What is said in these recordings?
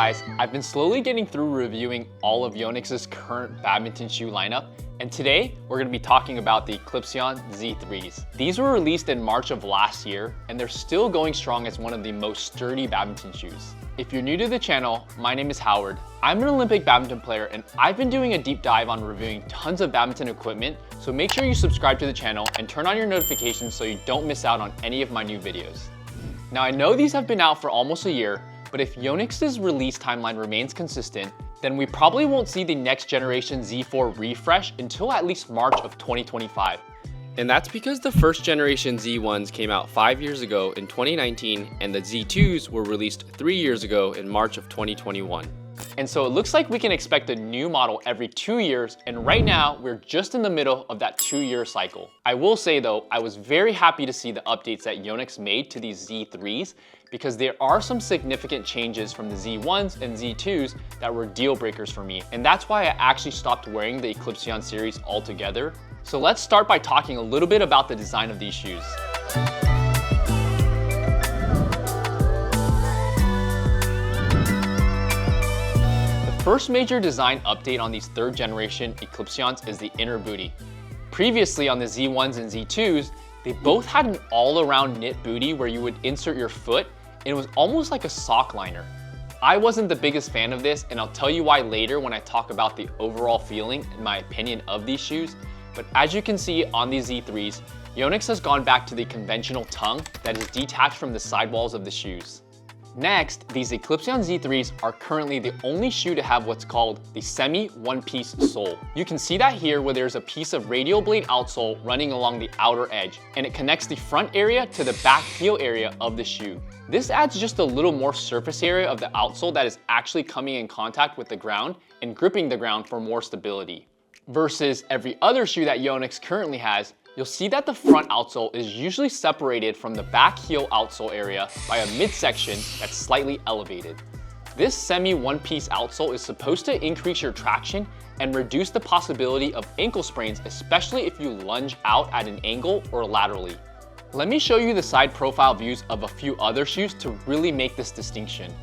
guys, I've been slowly getting through reviewing all of Yonex's current badminton shoe lineup, and today we're going to be talking about the Eclipsion Z3s. These were released in March of last year, and they're still going strong as one of the most sturdy badminton shoes. If you're new to the channel, my name is Howard. I'm an Olympic badminton player, and I've been doing a deep dive on reviewing tons of badminton equipment, so make sure you subscribe to the channel and turn on your notifications so you don't miss out on any of my new videos. Now I know these have been out for almost a year, but if Yonex's release timeline remains consistent, then we probably won't see the next generation Z4 refresh until at least March of 2025. And that's because the first generation Z1s came out 5 years ago in 2019, and the Z2s were released 3 years ago in March of 2021. And so it looks like we can expect a new model every 2 years, and right now we're just in the middle of that 2-year cycle. I will say though, I was very happy to see the updates that Yonex made to these Z3s, because there are some significant changes from the Z1s and Z2s that were deal breakers for me, and that's why I actually stopped wearing the Eclipsion series altogether. So let's start by talking a little bit about the design of these shoes. The first major design update on these 3rd generation Eclipsions is the inner booty. Previously on the Z1s and Z2s, they both had an all-around knit booty where you would insert your foot, and it was almost like a sock liner. I wasn't the biggest fan of this, and I'll tell you why later when I talk about the overall feeling and my opinion of these shoes. But as you can see on these Z3s, Yonex has gone back to the conventional tongue that is detached from the sidewalls of the shoes. Next, these Eclipsion Z3s are currently the only shoe to have what's called the semi one-piece sole. You can see that here where there's a piece of radial blade outsole running along the outer edge, and it connects the front area to the back heel area of the shoe. This adds just a little more surface area of the outsole that is actually coming in contact with the ground and gripping the ground for more stability. Versus every other shoe that Yonex currently has, you'll see that the front outsole is usually separated from the back heel outsole area by a midsection that's slightly elevated. This semi one-piece outsole is supposed to increase your traction and reduce the possibility of ankle sprains, especially if you lunge out at an angle or laterally. Let me show you the side profile views of a few other shoes to really make this distinction.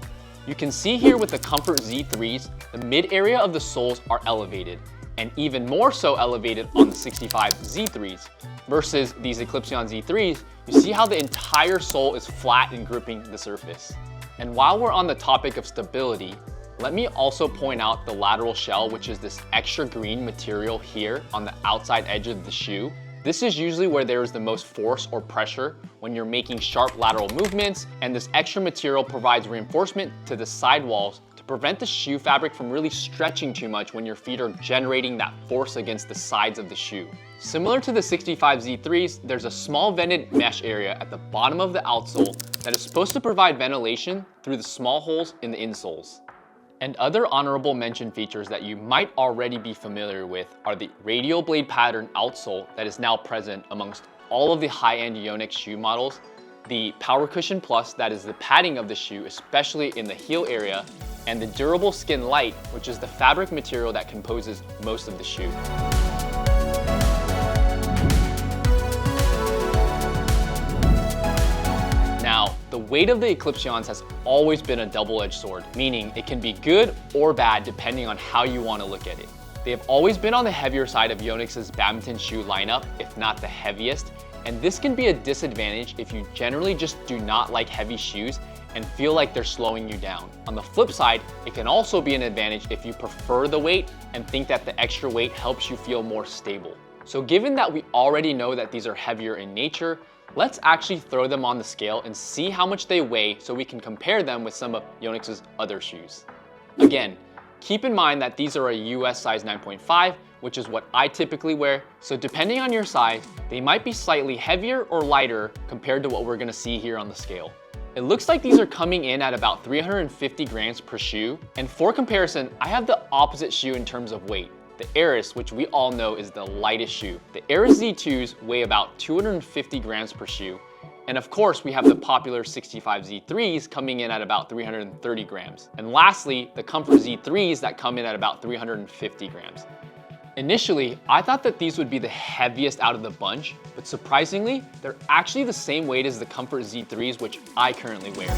You can see here with the Comfort Z3s, the mid area of the soles are elevated, and even more so elevated on the 65 Z3s. Versus these Eclipsion Z3s, you see how the entire sole is flat and gripping the surface. And while we're on the topic of stability, let me also point out the lateral shell, which is this extra green material here on the outside edge of the shoe. This is usually where there is the most force or pressure when you're making sharp lateral movements, and this extra material provides reinforcement to the sidewalls to prevent the shoe fabric from really stretching too much when your feet are generating that force against the sides of the shoe. Similar to the 65 Z3s, there's a small vented mesh area at the bottom of the outsole that is supposed to provide ventilation through the small holes in the insoles. And other honorable mention features that you might already be familiar with are the radial blade pattern outsole that is now present amongst all of the high-end Yonex shoe models, the Power Cushion Plus that is the padding of the shoe, especially in the heel area, and the Durable Skin Light, which is the fabric material that composes most of the shoe. Now, the weight of the Eclipsions has always been a double-edged sword, meaning it can be good or bad depending on how you want to look at it. They have always been on the heavier side of Yonex's badminton shoe lineup, if not the heaviest, and this can be a disadvantage if you generally just do not like heavy shoes and feel like they're slowing you down. On the flip side, it can also be an advantage if you prefer the weight and think that the extra weight helps you feel more stable. So given that we already know that these are heavier in nature, let's actually throw them on the scale and see how much they weigh so we can compare them with some of Yonex's other shoes. Again, keep in mind that these are a US size 9.5, which is what I typically wear, so depending on your size, they might be slightly heavier or lighter compared to what we're gonna see here on the scale. It looks like these are coming in at about 350 grams per shoe, and for comparison, I have the opposite shoe in terms of weight. The Eris, which we all know is the lightest shoe. The Eris Z2s weigh about 250 grams per shoe. And of course, we have the popular 65 Z3s coming in at about 330 grams. And lastly, the Comfort Z3s that come in at about 350 grams. Initially, I thought that these would be the heaviest out of the bunch, but surprisingly, they're actually the same weight as the Comfort Z3s, which I currently wear.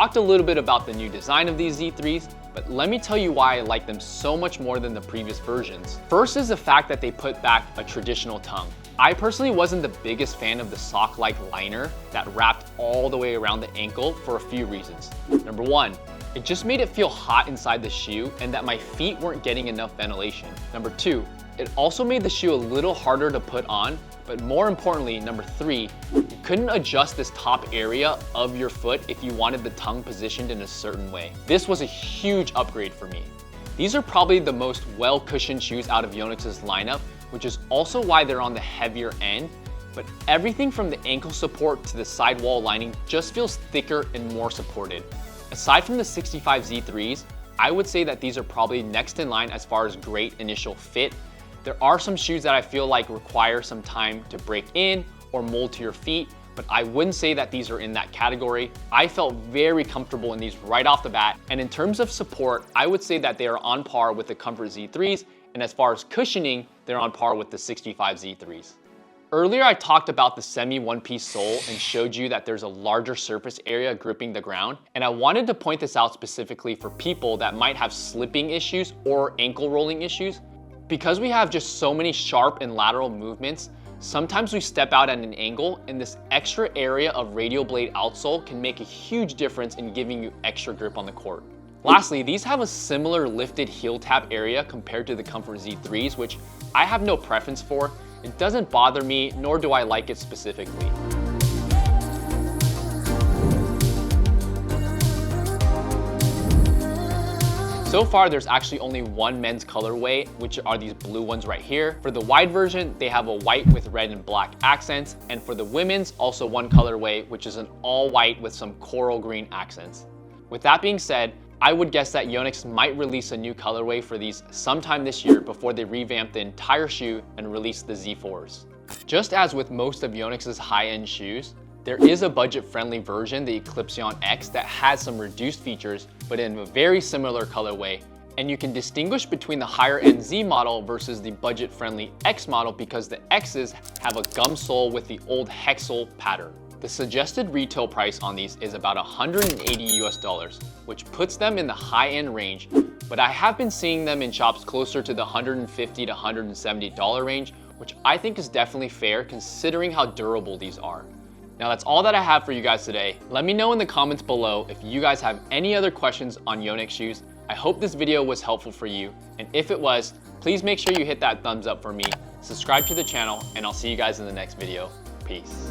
talked a little bit about the new design of these Z3s, but let me tell you why I like them so much more than the previous versions. First is the fact that they put back a traditional tongue. I personally wasn't the biggest fan of the sock-like liner that wrapped all the way around the ankle for a few reasons. Number one, it just made it feel hot inside the shoe and that my feet weren't getting enough ventilation. Number two, it also made the shoe a little harder to put on, but more importantly, number three, you couldn't adjust this top area of your foot if you wanted the tongue positioned in a certain way. This was a huge upgrade for me. These are probably the most well-cushioned shoes out of Yonex's lineup, which is also why they're on the heavier end, but everything from the ankle support to the sidewall lining just feels thicker and more supported. Aside from the 65 Z3s, I would say that these are probably next in line as far as great initial fit. There are some shoes that I feel like require some time to break in or mold to your feet, but I wouldn't say that these are in that category. I felt very comfortable in these right off the bat, and in terms of support, I would say that they are on par with the Comfort Z3s, and as far as cushioning, they're on par with the 65 Z3s. Earlier, I talked about the semi one-piece sole and showed you that there's a larger surface area gripping the ground, and I wanted to point this out specifically for people that might have slipping issues or ankle rolling issues. Because we have just so many sharp and lateral movements, sometimes we step out at an angle, and this extra area of radial blade outsole can make a huge difference in giving you extra grip on the court. Lastly, these have a similar lifted heel tap area compared to the Comfort Z3s, which I have no preference for. It doesn't bother me, nor do I like it specifically. So far, there's actually only one men's colorway, which are these blue ones right here. For the wide version, they have a white with red and black accents, and for the women's, also one colorway, which is an all white with some coral green accents. With that being said, I would guess that Yonex might release a new colorway for these sometime this year before they revamp the entire shoe and release the Z4s. Just as with most of Yonex's high-end shoes, there is a budget-friendly version, the Eclipsion X, that has some reduced features, but in a very similar colorway. And you can distinguish between the higher-end Z model versus the budget-friendly X model because the X's have a gum sole with the old hex sole pattern. The suggested retail price on these is about $180 US, which puts them in the high-end range, but I have been seeing them in shops closer to the $150 to $170 range, which I think is definitely fair considering how durable these are. Now that's all that I have for you guys today. Let me know in the comments below if you guys have any other questions on Yonex shoes. I hope this video was helpful for you, and if it was, please make sure you hit that thumbs up for me, subscribe to the channel, and I'll see you guys in the next video. Peace.